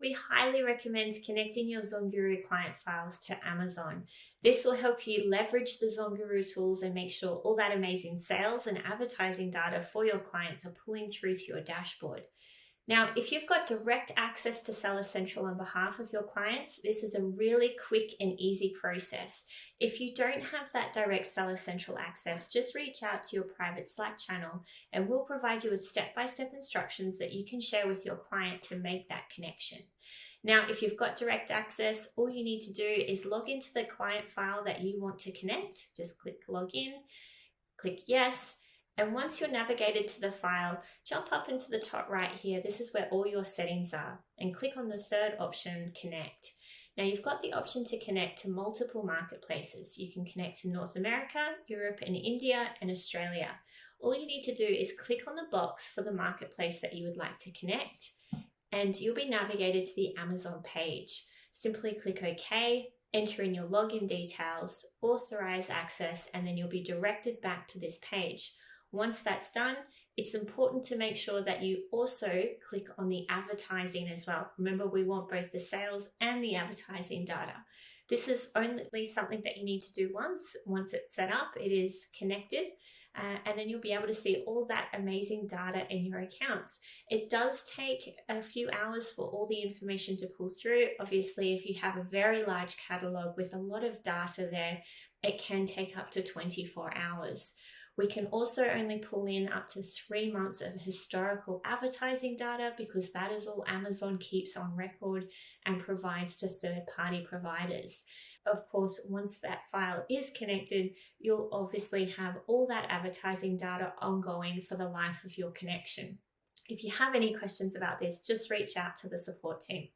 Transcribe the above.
We highly recommend connecting your ZonGuru client files to Amazon. This will help you leverage the ZonGuru tools and make sure all that amazing sales and advertising data for your clients are pulling through to your dashboard. Now, if you've got direct access to Seller Central on behalf of your clients, this is a really quick and easy process. If you don't have that direct Seller Central access, just reach out to your private Slack channel and we'll provide you with step-by-step instructions that you can share with your client to make that connection. Now, if you've got direct access, all you need to do is log into the client file that you want to connect. Just click login, click yes. And once you're navigated to the file, jump up into the top right here. This is where all your settings are, and click on the third option, connect. Now you've got the option to connect to multiple marketplaces. You can connect to North America, Europe and India and Australia. All you need to do is click on the box for the marketplace that you would like to connect, and you'll be navigated to the Amazon page. Simply click OK, enter in your login details, authorize access, and then you'll be directed back to this page. Once that's done, it's important to make sure that you also click on the advertising as well. Remember, we want both the sales and the advertising data. This is only something that you need to do once it's set up, it is connected, and then you'll be able to see all that amazing data in your accounts. It does take a few hours for all the information to pull through. Obviously, if you have a very large catalog with a lot of data there, it can take up to 24 hours. We can also only pull in up to 3 months of historical advertising data because that is all Amazon keeps on record and provides to third-party providers. Of course, once that file is connected, you'll obviously have all that advertising data ongoing for the life of your connection. If you have any questions about this, just reach out to the support team.